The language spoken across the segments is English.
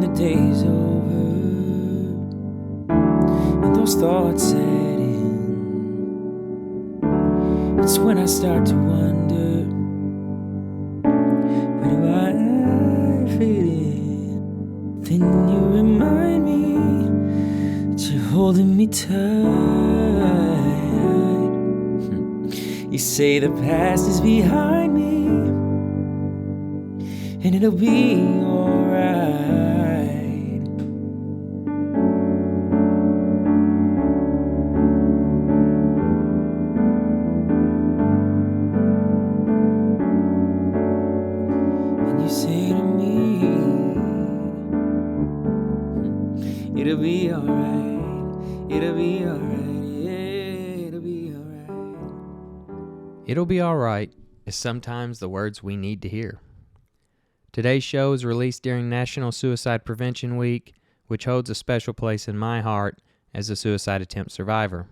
the day's over and those thoughts set in, it's when I start to wonder, where do I fit in? Then you remind me that you're holding me tight. You say the past is behind me and it'll be alright. And you say to me, it'll be alright, it'll be alright, yeah, it'll be alright. It'll be alright is sometimes the words we need to hear. Today's show is released during National Suicide Prevention Week, which holds a special place in my heart as a suicide attempt survivor.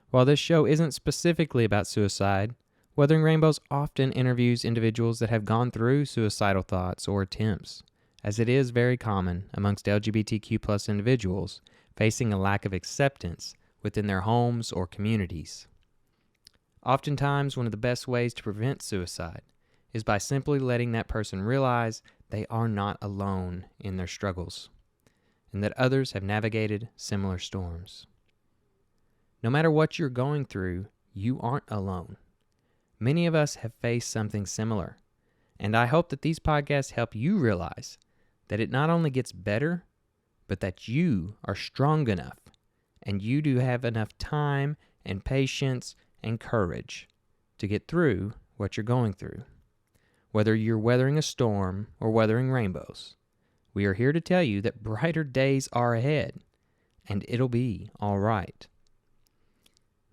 While this show isn't specifically about suicide, Weathering Rainbows often interviews individuals that have gone through suicidal thoughts or attempts, as it is very common amongst LGBTQ+ individuals facing a lack of acceptance within their homes or communities. Oftentimes, one of the best ways to prevent suicide is by simply letting that person realize they are not alone in their struggles, and that others have navigated similar storms. No matter what you're going through, you aren't alone. Many of us have faced something similar, and I hope that these podcasts help you realize that it not only gets better, but that you are strong enough, and you do have enough time and patience and courage to get through what you're going through. Whether you're weathering a storm or weathering rainbows, we are here to tell you that brighter days are ahead, and it'll be all right.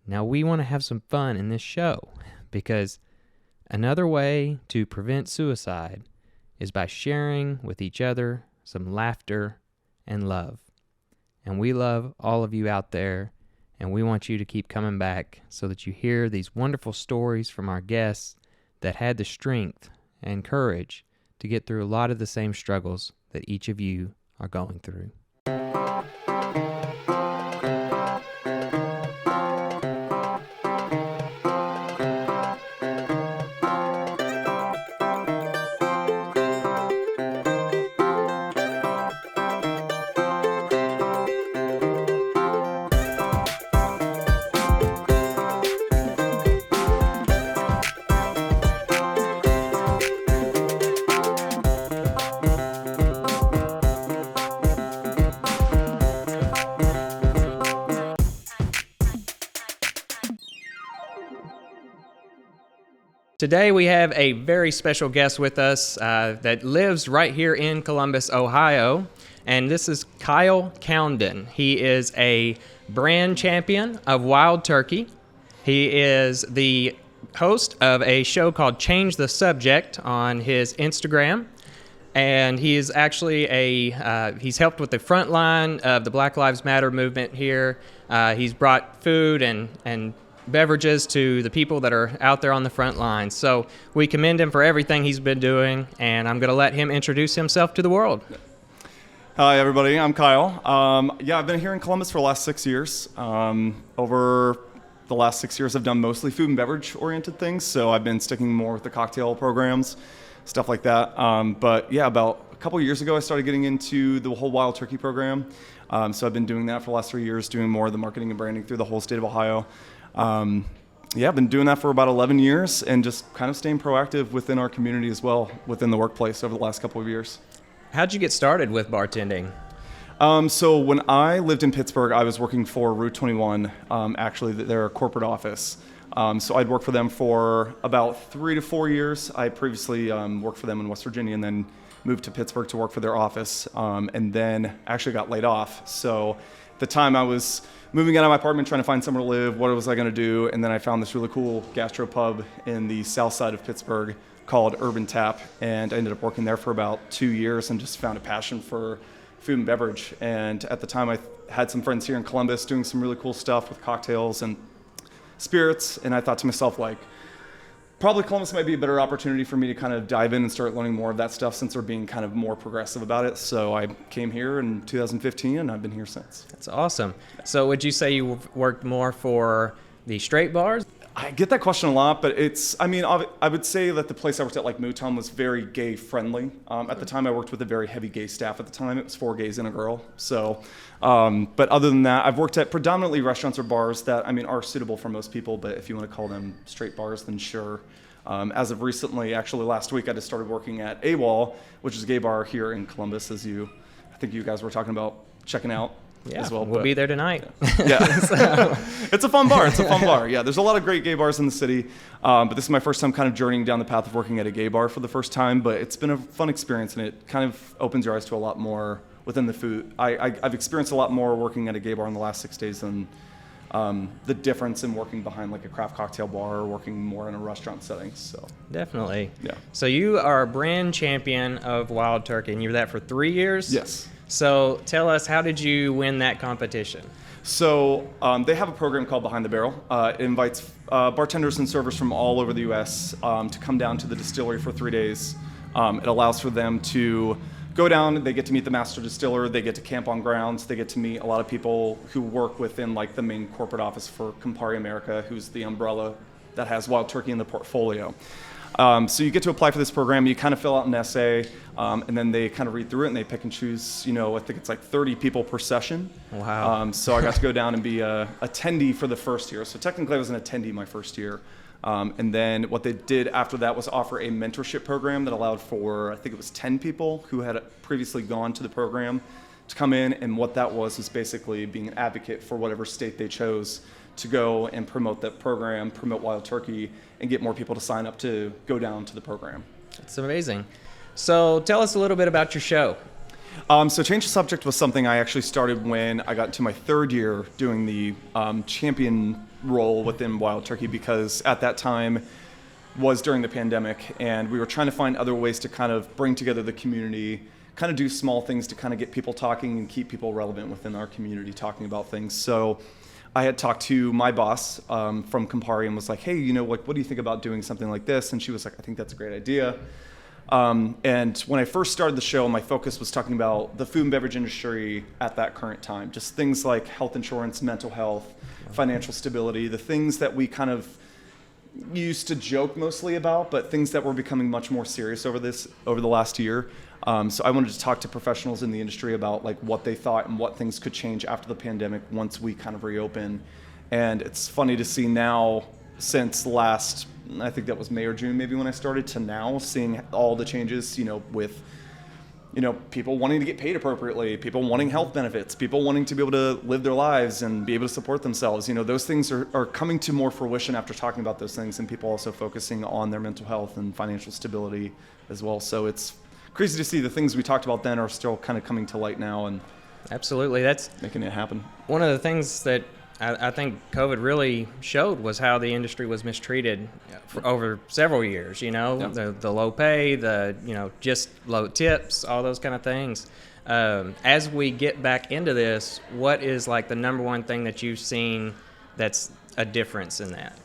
Now, we want to have some fun in this show, because another way to prevent suicide is by sharing with each other some laughter and love. And we love all of you out there, and we want you to keep coming back so that you hear these wonderful stories from our guests that had the strength and courage to get through a lot of the same struggles that each of you are going through. Today we have a very special guest with us that lives right here in Columbus, Ohio, and this is Kyle Cownden. He is a brand champion of Wild Turkey. He is the host of a show called Change the Subject on his Instagram, and he is actually he's helped with the front line of the Black Lives Matter movement here. He's brought food and beverages to the people that are out there on the front lines. So we commend him for everything he's been doing, and I'm going to let him introduce himself to the world. Hi, everybody. I'm Kyle. I've been here in Columbus for the last 6 years. Over the last 6 years, I've done mostly food and beverage-oriented things, so I've been sticking more with the cocktail programs, stuff like that. About a couple years ago, I started getting into the whole Wild Turkey program. So I've been doing that for the last 3 years, doing more of the marketing and branding through the whole state of Ohio. I've been doing that for about 11 years and just kind of staying proactive within our community as well, within the workplace over the last couple of years. How'd you get started with bartending? So when I lived in Pittsburgh, I was working for Route 21, actually their corporate office. So I'd worked for them for about 3 to 4 years. I previously worked for them in West Virginia and then moved to Pittsburgh to work for their office, and then actually got laid off. So at the time I was moving out of my apartment, trying to find somewhere to live. What was I going to do? And then I found this really cool gastro pub in the south side of Pittsburgh called Urban Tap, and I ended up working there for about 2 years and just found a passion for food and beverage. And at the time, I had some friends here in Columbus doing some really cool stuff with cocktails and spirits, and I thought to myself, like, probably Columbus might be a better opportunity for me to kind of dive in and start learning more of that stuff since they're being kind of more progressive about it. So I came here in 2015 and I've been here since. That's awesome. So would you say you worked more for the straight bars? I get that question a lot, but I would say that the place I worked at, like Mouton, was very gay friendly. At the time, I worked with a very heavy gay staff at the time. It was 4 gays and a girl. So, but other than that, I've worked at predominantly restaurants or bars that, are suitable for most people, but if you want to call them straight bars, then sure. As of recently, actually last week, I just started working at AWOL, which is a gay bar here in Columbus, I think you guys were talking about checking out. Yeah, as well. We'll be there tonight. Yeah. So. It's a fun bar. Yeah, there's a lot of great gay bars in the city. But this is my first time kind of journeying down the path of working at a gay bar for the first time. But it's been a fun experience, and it kind of opens your eyes to a lot more within the food. I've experienced a lot more working at a gay bar in the last 6 days than the difference in working behind like a craft cocktail bar or working more in a restaurant setting. So definitely. Yeah. So you are a brand champion of Wild Turkey, and you were that for 3 years? Yes. So tell us, how did you win that competition? So they have a program called Behind the Barrel. It invites bartenders and servers from all over the U.S. To come down to the distillery for 3 days. It allows for them to go down. They get to meet the master distiller. They get to camp on grounds. They get to meet a lot of people who work within like the main corporate office for Campari America, who's the umbrella that has Wild Turkey in the portfolio. So you get to apply for this program. You kind of fill out an essay, and then they kind of read through it, and they pick and choose, I think it's like 30 people per session. Wow. So I got to go down and be a attendee for the first year. So technically I was an attendee my first year. And then what they did after that was offer a mentorship program that allowed for, I think it was 10 people who had previously gone to the program to come in. And what that was basically being an advocate for whatever state they chose to go and promote that program, promote Wild Turkey, and get more people to sign up to go down to the program. That's amazing. So tell us a little bit about your show. So Change the Subject was something I actually started when I got into my 3rd year doing the champion role within Wild Turkey, because at that time was during the pandemic, and we were trying to find other ways to kind of bring together the community, kind of do small things to kind of get people talking and keep people relevant within our community talking about things. So I had talked to my boss from Campari and was like, hey, what do you think about doing something like this? And she was like, I think that's a great idea. And when I first started the show, my focus was talking about the food and beverage industry at that current time. Just things like health insurance, mental health, financial stability, the things that we kind of used to joke mostly about, but things that were becoming much more serious over the last year. So I wanted to talk to professionals in the industry about like what they thought and what things could change after the pandemic once we kind of reopen. And it's funny to see now, since last, I think that was May or June maybe when I started, to now seeing all the changes, with people wanting to get paid appropriately, people wanting health benefits, people wanting to be able to live their lives and be able to support themselves. Those things are coming to more fruition after talking about those things, and people also focusing on their mental health and financial stability as well. So it's crazy to see the things we talked about then are still kind of coming to light now and absolutely, that's making it happen. One of the things that I think COVID really showed was how the industry was mistreated for over several years. The low pay, just low tips, all those kind of things. As we get back into this, what is like the number one thing that you've seen that's a difference in that?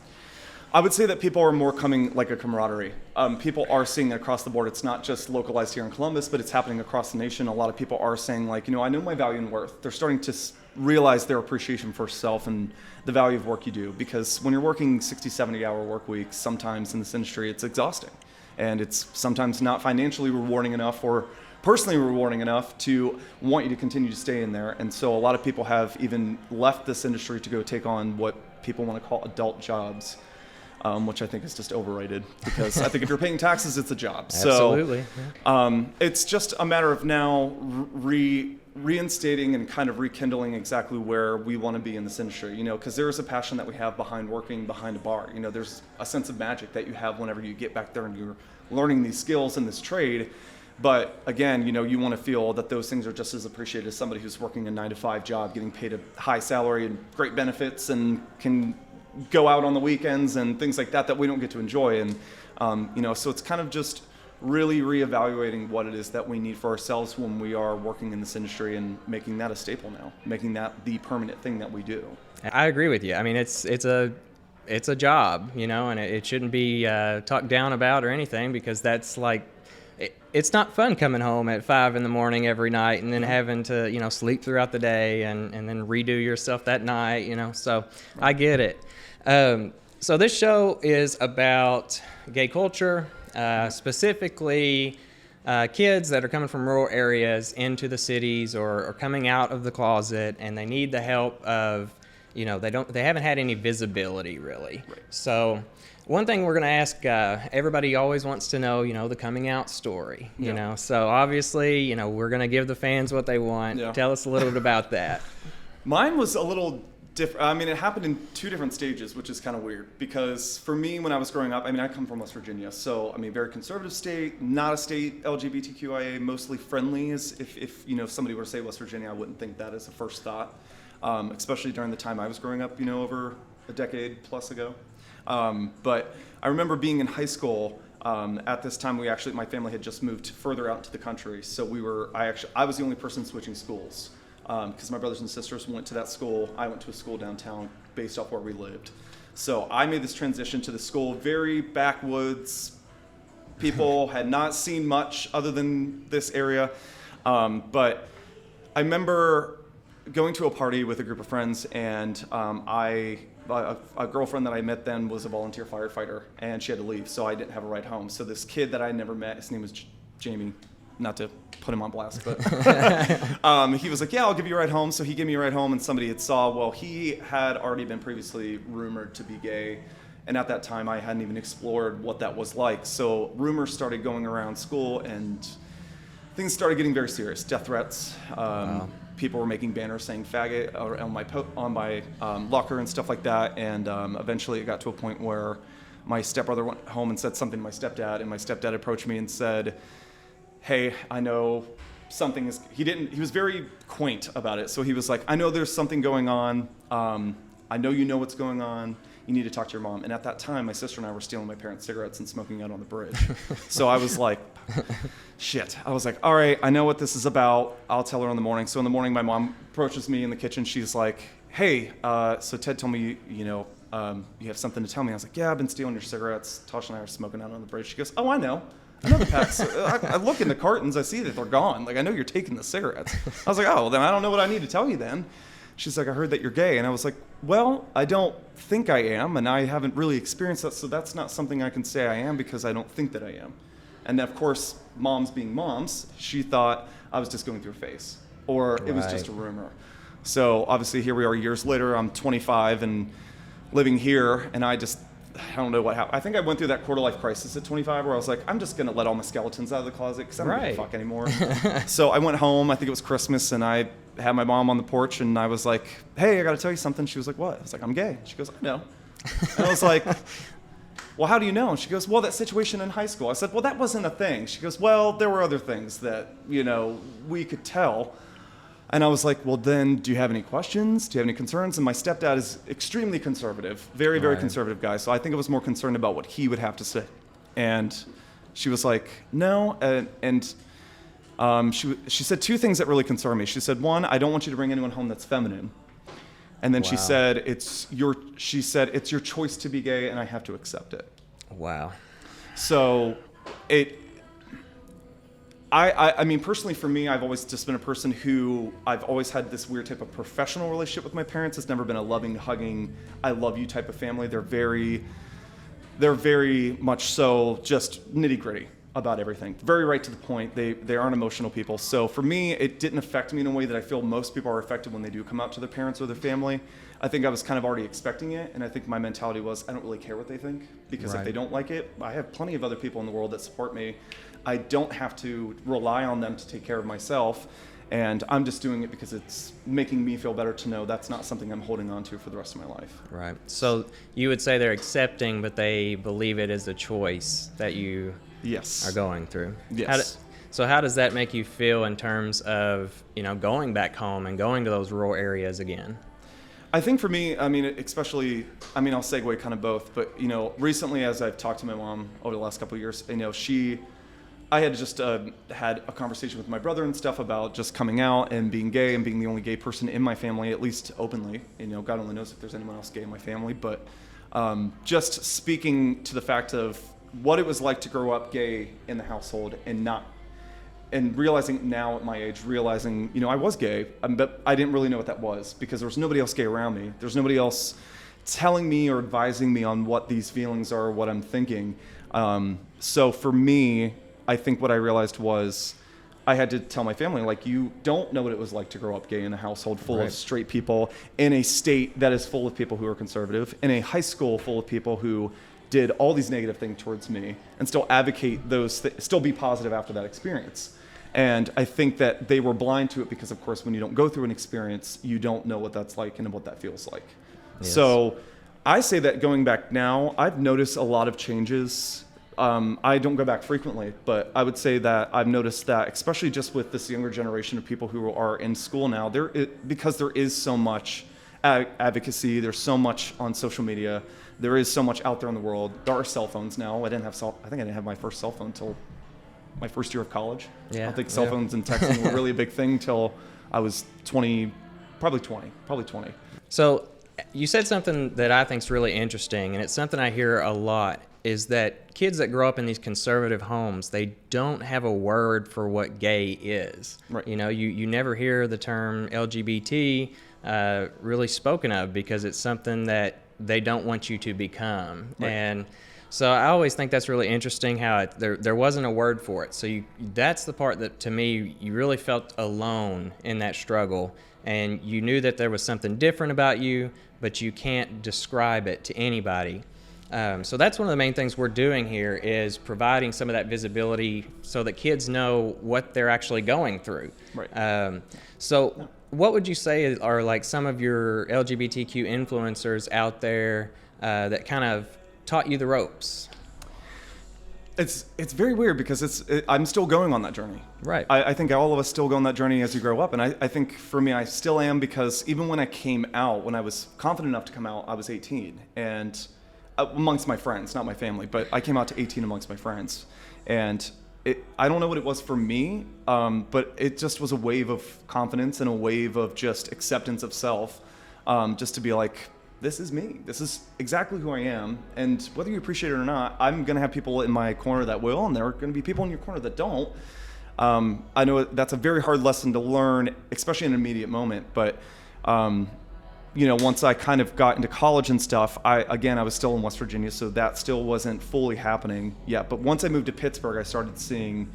I would say that people are more coming like a camaraderie. People are seeing it across the board. It's not just localized here in Columbus, but it's happening across the nation. A lot of people are saying like, I know my value and worth. They're starting to realize their appreciation for self and the value of work you do. Because when you're working 60, 70-hour work weeks, sometimes in this industry, it's exhausting. And it's sometimes not financially rewarding enough or personally rewarding enough to want you to continue to stay in there. And so a lot of people have even left this industry to go take on what people want to call adult jobs. Which I think is just overrated, because I think if you're paying taxes, it's a job. Absolutely. So it's just a matter of now reinstating and kind of rekindling exactly where we want to be in this industry, because there is a passion that we have behind working behind a bar. There's a sense of magic that you have whenever you get back there and you're learning these skills in this trade. But again, you want to feel that those things are just as appreciated as somebody who's working a 9-to-5 job, getting paid a high salary and great benefits, and can go out on the weekends and things like that we don't get to enjoy. And so it's kind of just really reevaluating what it is that we need for ourselves when we are working in this industry, and making that a staple now, making that the permanent thing that we do. I agree with you. I mean, it's it's a job, and it shouldn't be talked down about or anything, because that's like, it's not fun coming home at 5 a.m. every night and then having to, sleep throughout the day and then redo yourself that night, so I get it. So this show is about gay culture, specifically kids that are coming from rural areas into the cities or coming out of the closet, and they need the help of, they haven't had any visibility really. Right. So one thing we're going to ask, everybody always wants to know, the coming out story, So obviously, we're going to give the fans what they want. Yeah. Tell us a little bit about that. Mine was a little different. I mean, it happened in 2 different stages, which is kind of weird, because for me, when I was growing up, I come from West Virginia, so very conservative state, not a state LGBTQIA mostly friendly. If somebody were to say West Virginia, I wouldn't think that as a first thought, especially during the time I was growing up, over a decade plus ago. But I remember being in high school. At this time, my family had just moved further out into the country, so I was the only person switching schools. Because my brothers and sisters went to that school. I went to a school downtown based off where we lived. So I made this transition to the school, very backwoods. People had not seen much other than this area. But I remember going to a party with a group of friends, and a girlfriend that I met then was a volunteer firefighter, and she had to leave, so I didn't have a ride home. So this kid that I had never met, his name was Jamie, not to put him on blast, but he was like, yeah, I'll give you a ride home. So he gave me a ride home, and somebody had saw, he had already been previously rumored to be gay. And at that time, I hadn't even explored what that was like. So rumors started going around school, and things started getting very serious. Death threats. Wow. People were making banners saying faggot on my locker and stuff like that. And eventually it got to a point where my stepbrother went home and said something to my stepdad, and my stepdad approached me and said, hey, I know something is, he was very quaint about it. So he was like, I know there's something going on. I know you know what's going on. You need to talk to your mom. And at that time, my sister and I were stealing my parents' cigarettes and smoking out on the bridge. So I was like, shit. I was like, all right, I know what this is about. I'll tell her in the morning. So in the morning, my mom approaches me in the kitchen. She's like, hey, so Ted told me, you have something to tell me. I was like, yeah, I've been stealing your cigarettes. Tasha and I are smoking out on the bridge. She goes, oh, I know the packs. I look in the cartons. I see that they're gone. Like, I know you're taking the cigarettes. I was like, oh, well, then I don't know what I need to tell you then. She's like, I heard that you're gay. And I was like, well, I don't think I am, and I haven't really experienced that, so that's not something I can say I am because I don't think that I am. And of course, moms being moms, she thought I was just going through a phase, or it was just a rumor. So obviously here we are years later, I'm 25 and living here, and I don't know what happened. I think I went through that quarter life crisis at 25 where I was like, I'm just going to let all my skeletons out of the closet because I don't give a fuck anymore. So I went home, I think it was Christmas, and I had my mom on the porch, and I was like, hey, I got to tell you something. She was like, what? I was like, I'm gay. She goes, I know. And I was like, well, how do you know? And she goes, well, that situation in high school. I said, well, that wasn't a thing. She goes, well, there were other things that, we could tell. And I was like, well, then do you have any questions? Do you have any concerns? And my stepdad is extremely conservative, very, very conservative guy. So I think I was more concerned about what he would have to say. And she was like, no. She said 2 things that really concern me. She said, 1, I don't want you to bring anyone home that's feminine. And then she said, it's your choice to be gay, and I have to accept it. Wow. So I mean, personally for me, I've always just been a person who I've always had this weird type of professional relationship with my parents. It's never been a loving, hugging, I love you type of family. They're very much so just nitty gritty about everything. Very right to the point. They aren't emotional people. So for me, it didn't affect me in a way that I feel most people are affected when they do come out to their parents or their family. I think I was kind of already expecting it, and I think my mentality was I don't really care what they think, because if they don't like it, I have plenty of other people in the world that support me. I don't have to rely on them to take care of myself, and I'm just doing it because it's making me feel better to know that's not something I'm holding on to for the rest of my life. Right. So you would say they're accepting, but they believe it is a choice that you are going through. Yes. So how does that make you feel in terms of, going back home and going to those rural areas again? I think for me, I'll segue kind of both, but, recently as I've talked to my mom over the last couple of years, I had just had a conversation with my brother and stuff about just coming out and being gay and being the only gay person in my family, at least openly. God only knows if there's anyone else gay in my family, but Just speaking to the fact of what it was like to grow up gay in the household and realizing now at my age, realizing, I was gay, but I didn't really know what that was because there was nobody else gay around me. There's nobody else telling me or advising me on what these feelings are, what I'm thinking. So for me, I think what I realized was I had to tell my family, like, you don't know what it was like to grow up gay in a household full of straight people, in a state that is full of people who are conservative, in a high school full of people who did all these negative things towards me, and still advocate still be positive after that experience. And I think that they were blind to it because, of course, when you don't go through an experience, you don't know what that's like and what that feels like. Yes. So I say that going back now, I've noticed a lot of changes. I don't go back frequently, but I would say that I've noticed that, especially just with this younger generation of people who are in school now, because there is so much advocacy, there's so much on social media, there is so much out there in the world. There are cell phones now. I think I didn't have my first cell phone until my first year of college. Yeah, I don't think cell phones and texting were really a big thing till I was 20. So you said something that I think is really interesting, and it's something I hear a lot, is that kids that grow up in these conservative homes, they don't have a word for what gay is. Right. You never hear the term LGBT really spoken of because it's something that they don't want you to become. Right. And so I always think that's really interesting how there wasn't a word for it. So that's the part that, to me, you really felt alone in that struggle, and you knew that there was something different about you, but you can't describe it to anybody. So that's one of the main things we're doing here, is providing some of that visibility so that kids know what they're actually going through. Right. So what would you say are like some of your LGBTQ influencers out there that kind of taught you the ropes? It's very weird because I'm still going on that journey. Right. I think all of us still go on that journey as you grow up. And I think for me, I still am, because even when I came out, when I was confident enough to come out, I was 18. And amongst my friends, not my family, but I came out to 18 amongst my friends. And I don't know what it was for me, but it just was a wave of confidence and a wave of just acceptance of self, just to be like, this is me. This is exactly who I am. And whether you appreciate it or not, I'm going to have people in my corner that will, and there are going to be people in your corner that don't. I know that's a very hard lesson to learn, especially in an immediate moment. But, once I kind of got into college and stuff, I was still in West Virginia, so that still wasn't fully happening yet. But once I moved to Pittsburgh, I started seeing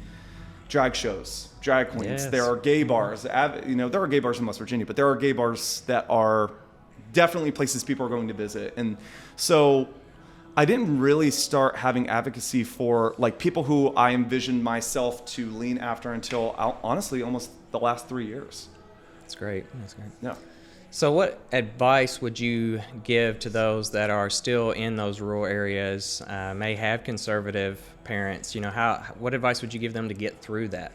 drag shows, drag queens. Yes. There are gay bars. There are gay bars in West Virginia, but there are gay bars that are definitely places people are going to visit. And so I didn't really start having advocacy for like people who I envisioned myself to lean after until honestly almost the last 3 years. That's great. Yeah. So what advice would you give to those that are still in those rural areas, may have conservative parents? What advice would you give them to get through that?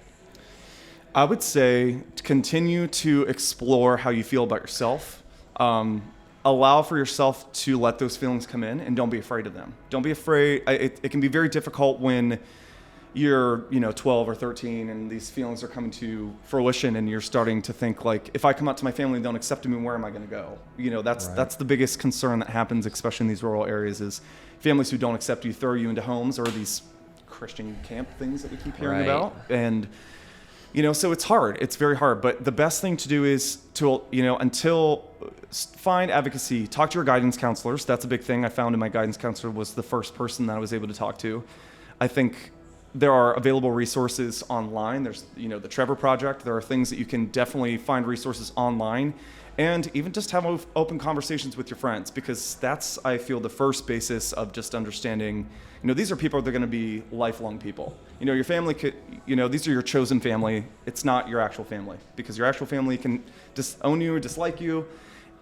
I would say to continue to explore how you feel about yourself. Allow for yourself to let those feelings come in, and don't be afraid of them. Don't be afraid. It can be very difficult when you're 12 or 13 and these feelings are coming to fruition, and you're starting to think like, if I come out to my family and don't accept me, where am I going to go? That's the biggest concern that happens, especially in these rural areas, is families who don't accept you throw you into homes or these Christian camp things that we keep hearing about. And so it's hard. It's very hard. But the best thing to do is to, find advocacy. Talk to your guidance counselors. That's a big thing. I found in my guidance counselor was the first person that I was able to talk to. I think there are available resources online. There's, the Trevor Project. There are things that you can definitely find resources online. And even just have open conversations with your friends, because that's, I feel, the first basis of just understanding, these are people that are going to be lifelong people. Your family could, these are your chosen family. It's not your actual family, because your actual family can disown you or dislike you,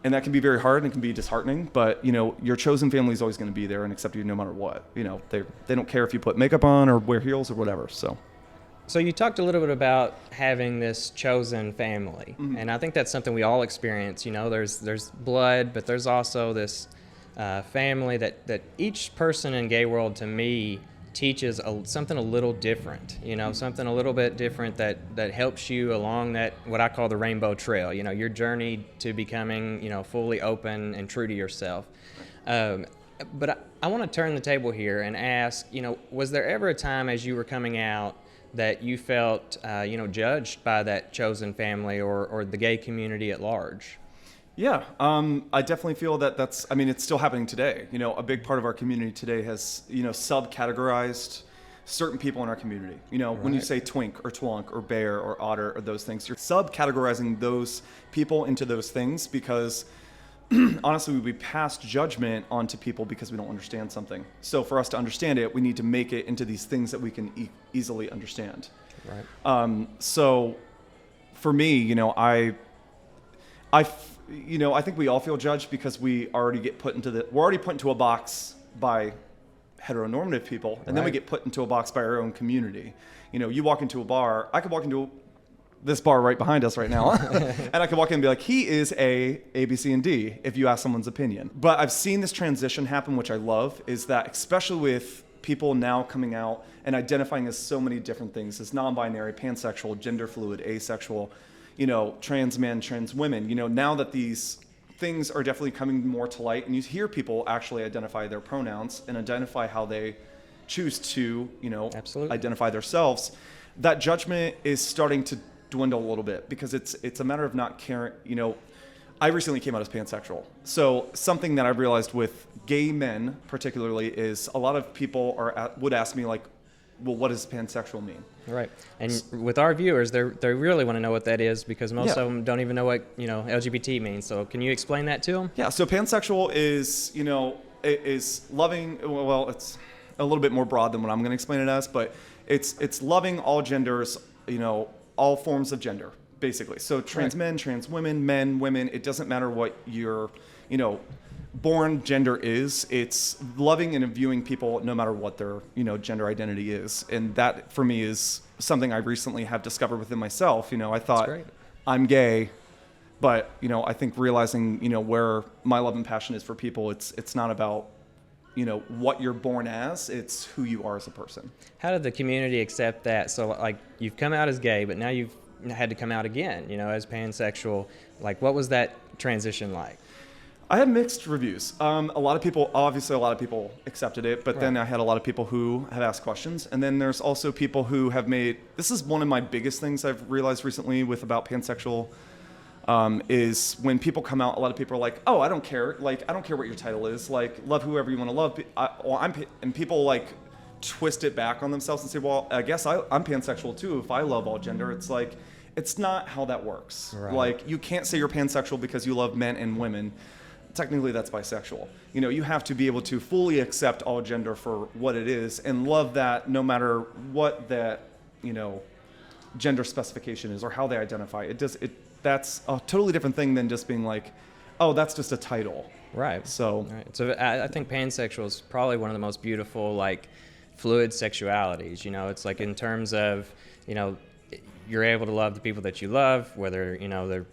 and that can be very hard and it can be disheartening. But, your chosen family is always going to be there and accept you no matter what. They don't care if you put makeup on or wear heels or whatever, so. So you talked a little bit about having this chosen family, mm-hmm. and I think that's something we all experience. There's blood, but there's also this family that each person in gay world, to me, teaches something a little different. Something a little bit different that helps you along that, what I call the rainbow trail. Your journey to becoming fully open and true to yourself. But I want to turn the table here and ask, was there ever a time as you were coming out that you felt, judged by that chosen family or the gay community at large? Yeah, I definitely feel that it's still happening today. A big part of our community today has, subcategorized certain people in our community. When you say twink or twonk or bear or otter or those things, you're subcategorizing those people into those things because honestly, we pass judgment onto people because we don't understand something. So for us to understand it, we need to make it into these things that we can easily understand. Right. So for me, I think we all feel judged because we're already put into a box by heteronormative people, and then we get put into a box by our own community. You walk into a bar, I could walk into this bar right behind us right now, and I could walk in and be like, he is A, B, C, and D, if you ask someone's opinion. But I've seen this transition happen, which I love, is that especially with people now coming out and identifying as so many different things, as non-binary, pansexual, gender fluid, asexual, trans men, trans women, now that these things are definitely coming more to light, and you hear people actually identify their pronouns and identify how they choose to, Absolutely. identify themselves, that judgment is starting to dwindle a little bit because it's a matter of not caring. I recently came out as pansexual. So something that I've realized with gay men particularly is a lot of people would ask me like, well, what does pansexual mean? Right. And with our viewers, they really want to know what that is because most of them don't even know what, LGBT means. So can you explain that to them? Yeah. So pansexual is, is loving, well, it's a little bit more broad than what I'm going to explain it as, but it's loving all genders, all forms of gender, basically. So trans men, trans women, men, women, it doesn't matter what your, born gender is. It's loving and viewing people no matter what their, gender identity is. And that for me is something I recently have discovered within myself. I thought I'm gay, but, I think realizing, where my love and passion is for people, it's not about, what you're born as, it's who you are as a person. How did the community accept that? So like you've come out as gay, but now you've had to come out again, as pansexual. Like what was that transition like? I had mixed reviews. A lot of people accepted it, but then I had a lot of people who have asked questions. And then there's also people who have this is one of my biggest things I've realized recently about pansexual, is when people come out, a lot of people are like, oh, I don't care. Like, I don't care what your title is. Like, love whoever you want to love. And people like twist it back on themselves and say, well, I guess I'm pansexual too if I love all gender. It's like, it's not how that works. Right. Like, you can't say you're pansexual because you love men and women. Technically, that's bisexual. You have to be able to fully accept all gender for what it is and love that no matter what that, gender specification is or how they identify. That's a totally different thing than just being like, oh, that's just a title. Right. So I think pansexual is probably one of the most beautiful, like, fluid sexualities. It's like in terms of, you're able to love the people that you love, whether, they're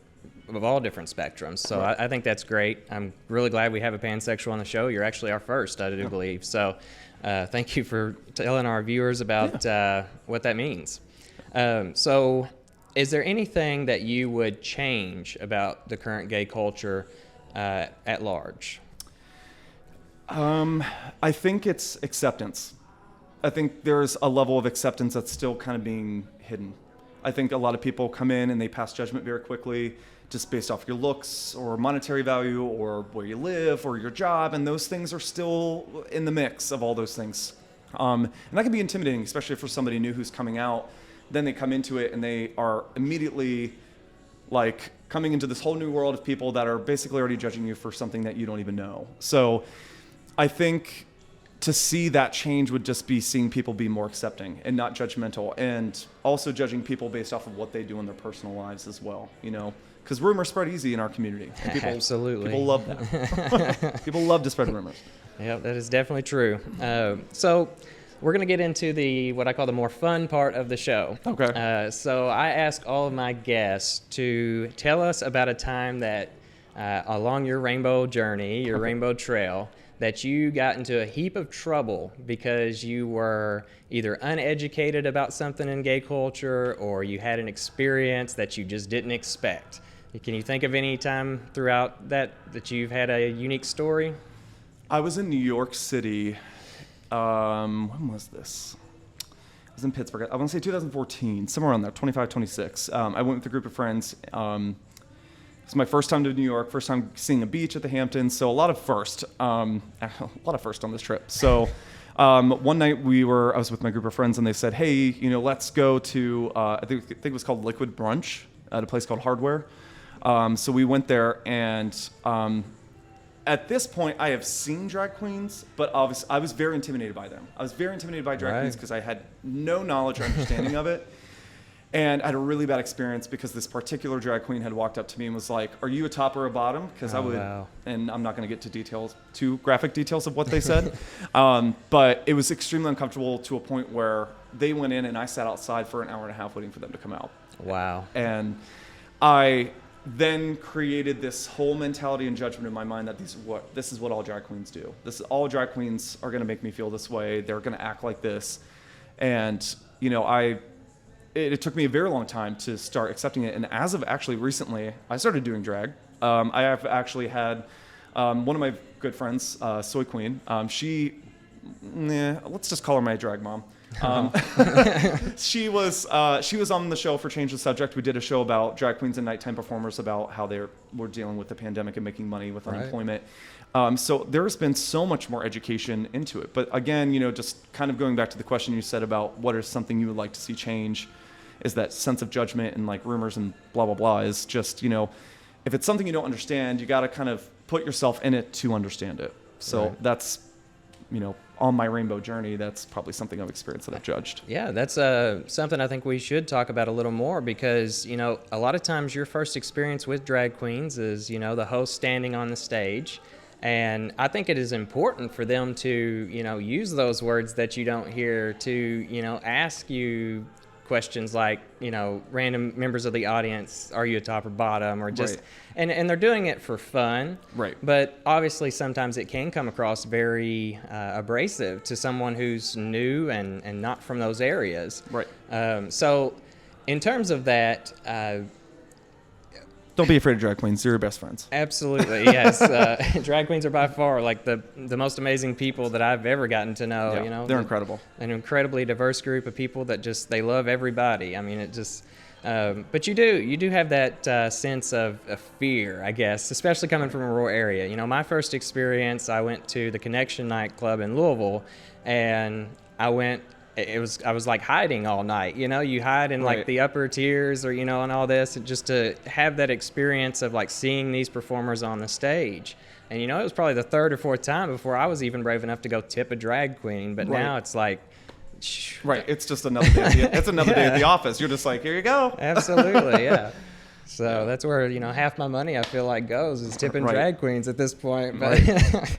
of all different spectrums. So I think that's great. I'm really glad we have a pansexual on the show. You're actually our first, I do believe. So thank you for telling our viewers about what that means. So is there anything that you would change about the current gay culture at large? I think it's acceptance. I think there's a level of acceptance that's still kind of being hidden. I think a lot of people come in and they pass judgment very quickly just based off your looks or monetary value or where you live or your job, and those things are still in the mix of all those things. And that can be intimidating, especially for somebody new who's coming out. Then they come into it and they are immediately like coming into this whole new world of people that are basically already judging you for something that you don't even know. So I think to see that change would just be seeing people be more accepting and not judgmental, and also judging people based off of what they do in their personal lives as well, because rumors spread easy in our community. And Absolutely. People love that. People love to spread rumors. Yeah, that is definitely true. So we're going to get into what I call the more fun part of the show. Okay. So I ask all of my guests to tell us about a time that along your rainbow journey, your rainbow trail, that you got into a heap of trouble because you were either uneducated about something in gay culture or you had an experience that you just didn't expect. Can you think of any time throughout that you've had a unique story? I was in New York City. When was this? I was in Pittsburgh. I want to say 2014, somewhere around there, 25, 26. I went with a group of friends. It's my first time to New York, first time seeing a beach at the Hamptons. So a lot of first on this trip. So one night I was with my group of friends, and they said, "Hey, let's go to I think it was called Liquid Brunch at a place called Hardware." So we went there, and at this point, I have seen drag queens, but obviously I was very intimidated by them. I was very intimidated by drag queens because I had no knowledge or understanding of it. And I had a really bad experience because this particular drag queen had walked up to me and was like, "Are you a top or a bottom?" Because and I'm not going to get to too graphic details of what they said. But it was extremely uncomfortable to a point where they went in and I sat outside for an hour and a half waiting for them to come out. Wow. And I then created this whole mentality and judgment in my mind that this is what all drag queens do. All drag queens are going to make me feel this way. They're going to act like this. And, it took me a very long time to start accepting it. And as of actually recently, I started doing drag. I have actually had one of my good friends, Soy Queen. Let's just call her my drag mom. She was on the show for Change the Subject. We did a show about drag queens and nighttime performers, about how they were dealing with the pandemic and making money with unemployment. So there's been so much more education into it. But again, just kind of going back to the question you said about what is something you would like to see change, is that sense of judgment and like rumors and blah, blah, blah, is just, if it's something you don't understand, you got to kind of put yourself in it to understand it. So that's, on my rainbow journey, that's probably something I've experienced that I've judged. Yeah, that's something I think we should talk about a little more because, a lot of times your first experience with drag queens is, the host standing on the stage. And I think it is important for them to, use those words that you don't hear to, ask you questions like, random members of the audience, are you a top or bottom, or just, and they're doing it for fun. Right. But obviously sometimes it can come across very abrasive to someone who's new and not from those areas. Right. So in terms of that, don't be afraid of drag queens. They're your best friends. Absolutely, yes. Drag queens are by far like the most amazing people that I've ever gotten to know. Yeah, they're incredible. An incredibly diverse group of people that just, they love everybody. I mean, it just, but you do have that sense of fear, I guess, especially coming from a rural area. My first experience, I went to the Connection nightclub in Louisville, and I was like hiding all night, you hide in like the upper tiers or, and all this, and just to have that experience of like seeing these performers on the stage. And, it was probably the third or fourth time before I was even brave enough to go tip a drag queen. But now it's like, it's just another day. It's another day at the office. You're just like, here you go. Absolutely. Yeah. So that's where, half my money I feel like goes is tipping drag queens at this point. But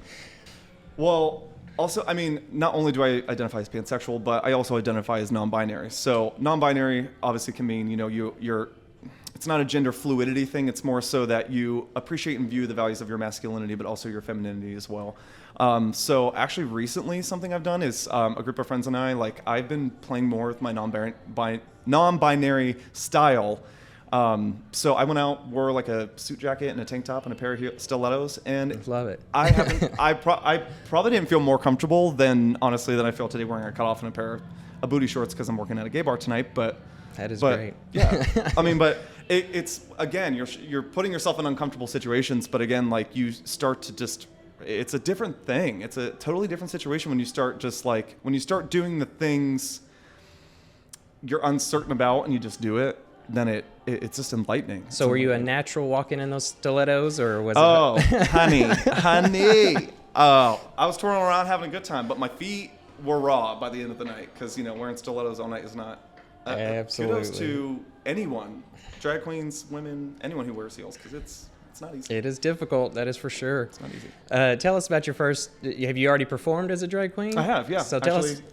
well, also, I mean, not only do I identify as pansexual, but I also identify as non-binary. So non-binary obviously can mean, you're it's not a gender fluidity thing. It's more so that you appreciate and view the values of your masculinity, but also your femininity as well. So actually recently something I've done is a group of friends and I've been playing more with my non-binary style. So I went out, wore like a suit jacket and a tank top and a pair of stilettos, and love it. I probably didn't feel more comfortable than I feel today wearing a cutoff and a pair of booty shorts because I'm working at a gay bar tonight. But that is great. Yeah, I mean, but it's again, you're putting yourself in uncomfortable situations. But again, like you start to just, it's a different thing. It's a totally different situation when you start doing the things you're uncertain about and you just do it. Then it's just enlightening. So were you a natural walking in those stilettos, or was honey. Oh, I was twirling around having a good time, but my feet were raw by the end of the night because, wearing stilettos all night is not. Absolutely. Kudos to anyone, drag queens, women, anyone who wears heels, because it's not easy. It is difficult, that is for sure. It's not easy. Tell us about your first, have you already performed as a drag queen? I have, yeah. So tell us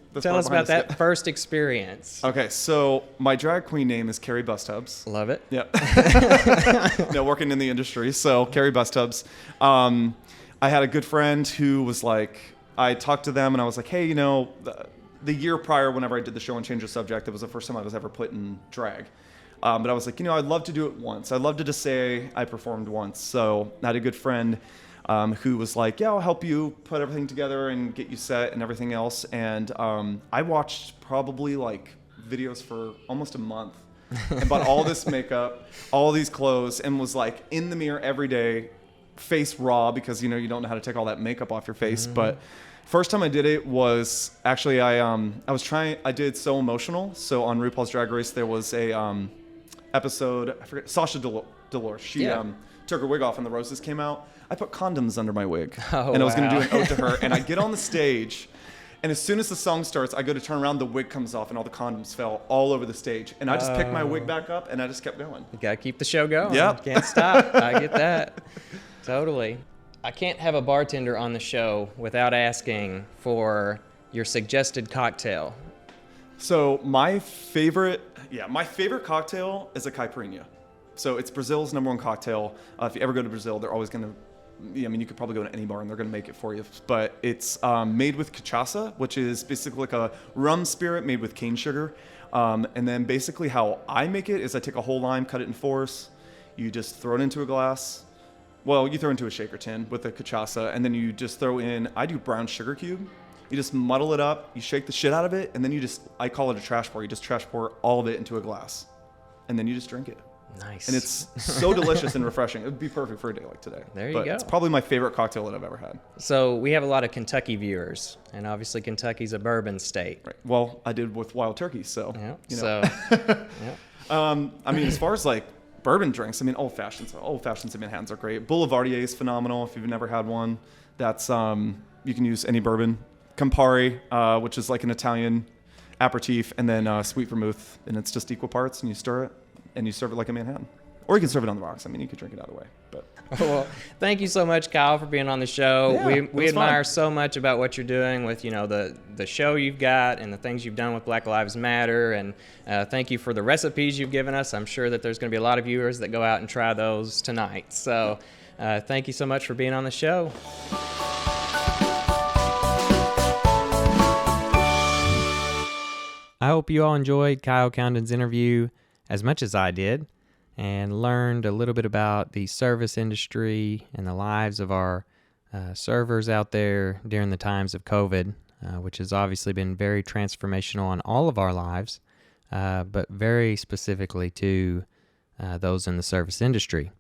about that first experience. Okay, so my drag queen name is Carrie Bustubs. Love it. Yep. Working in the industry, so Carrie Bustubs. I had a good friend who was like, I talked to them and I was like, hey, the year prior, whenever I did the show and Change the Subject, it was the first time I was ever put in drag. But I was like, I'd love to do it once. I'd love to just say I performed once. So I had a good friend who was like, yeah, I'll help you put everything together and get you set and everything else. And I watched probably like videos for almost a month and bought all this makeup, all these clothes, and was like in the mirror every day, face raw, because you don't know how to take all that makeup off your face. But first time I did it was actually I did So Emotional. So on RuPaul's Drag Race there was a episode, I forget, Sasha Delors. She took her wig off and the roses came out. I put condoms under my wig, and I was going to do an ode to her. And I get on the stage, and as soon as the song starts, I go to turn around, the wig comes off, and all the condoms fell all over the stage. And I just picked my wig back up, and I just kept going. You gotta keep the show going. Yeah, can't stop. I get that. Totally. I can't have a bartender on the show without asking for your suggested cocktail. So my favorite cocktail is a caipirinha. So it's Brazil's number one cocktail. If you ever go to Brazil, they're always going to, you could probably go to any bar and they're going to make it for you. But it's made with cachaça, which is basically like a rum spirit made with cane sugar. And then basically how I make it is I take a whole lime, cut it in fours. You just throw it into a glass. Well, you throw it into a shaker tin with the cachaça, and then you just throw in, I do brown sugar cube. You just muddle it up, you shake the shit out of it, and then I call it a trash pour. You just trash pour all of it into a glass, and then you just drink it. Nice. And it's so delicious and refreshing. It would be perfect for a day like today. There you but go. It's probably my favorite cocktail that I've ever had. So we have a lot of Kentucky viewers, and obviously Kentucky's a bourbon state. Right. Well, I did with Wild Turkey, so. Yeah. So. I mean, as far as like bourbon drinks, I mean, old fashions in Manhattan's are great. Boulevardier is phenomenal. If you've never had one, that's you can use any bourbon. Campari, which is like an Italian aperitif, and then sweet vermouth, and it's just equal parts, and you stir it, and you serve it like a Manhattan. Or you can serve it on the rocks. I mean, you could drink it either way. But well, thank you so much, Kyle, for being on the show. Yeah, we admire so much about what you're doing with, the show you've got and the things you've done with Black Lives Matter. And thank you for the recipes you've given us. I'm sure that there's going to be a lot of viewers that go out and try those tonight. So thank you so much for being on the show. I hope you all enjoyed Kyle Cowdenden's interview as much as I did, and learned a little bit about the service industry and the lives of our servers out there during the times of COVID, which has obviously been very transformational on all of our lives, but very specifically to those in the service industry.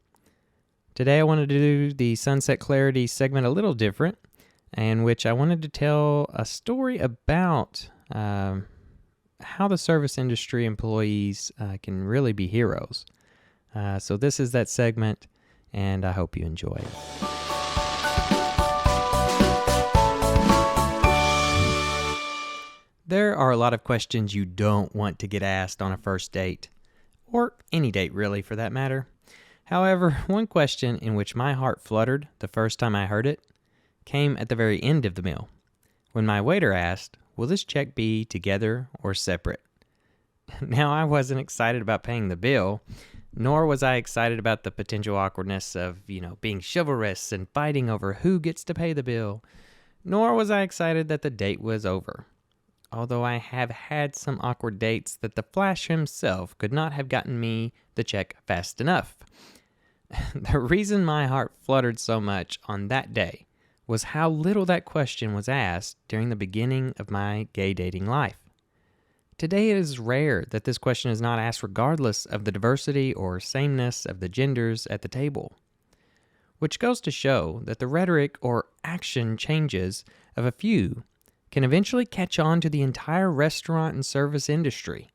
Today I wanted to do the Sunset Clarity segment a little different, in which I wanted to tell a story about how the service industry employees can really be heroes. So this is that segment, and I hope you enjoy it. There are a lot of questions you don't want to get asked on a first date, or any date really for that matter. However, one question in which my heart fluttered the first time I heard it came at the very end of the meal, when my waiter asked, "Will this check be together or separate?" Now, I wasn't excited about paying the bill, nor was I excited about the potential awkwardness of, being chivalrous and fighting over who gets to pay the bill, nor was I excited that the date was over. Although I have had some awkward dates that the Flash himself could not have gotten me the check fast enough. The reason my heart fluttered so much on that day was how little that question was asked during the beginning of my gay dating life. Today it is rare that this question is not asked regardless of the diversity or sameness of the genders at the table, which goes to show that the rhetoric or action changes of a few can eventually catch on to the entire restaurant and service industry.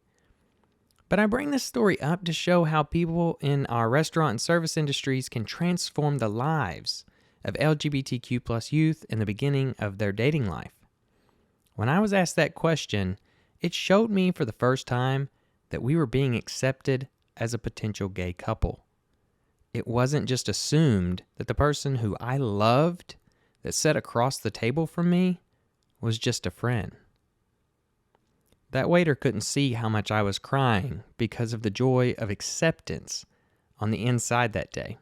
But I bring this story up to show how people in our restaurant and service industries can transform the lives of LGBTQ plus youth in the beginning of their dating life. When I was asked that question, it showed me for the first time that we were being accepted as a potential gay couple. It wasn't just assumed that the person who I loved that sat across the table from me was just a friend. That waiter couldn't see how much I was crying because of the joy of acceptance on the inside that day.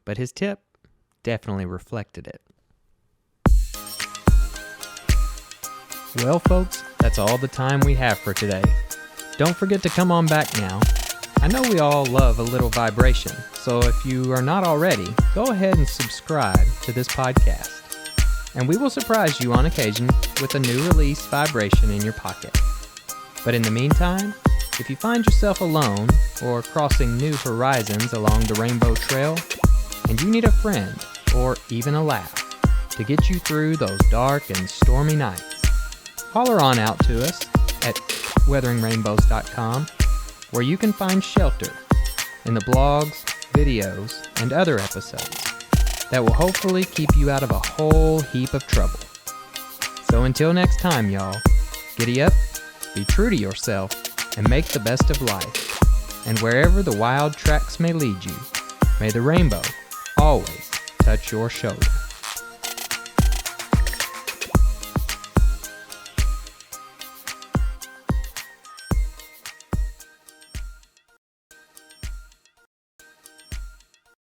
But his tip definitely reflected it. Well, folks, that's all the time we have for today. Don't forget to come on back now. I know we all love a little vibration, so if you are not already, go ahead and subscribe to this podcast. And we will surprise you on occasion with a new release vibration in your pocket. But in the meantime, if you find yourself alone or crossing new horizons along the Rainbow Trail, and you need a friend or even a laugh to get you through those dark and stormy nights, holler on out to us at weatheringrainbows.com, where you can find shelter in the blogs, videos, and other episodes that will hopefully keep you out of a whole heap of trouble. So until next time, y'all, giddy up, be true to yourself, and make the best of life. And wherever the wild tracks may lead you, may the rainbow always touch your shoulder.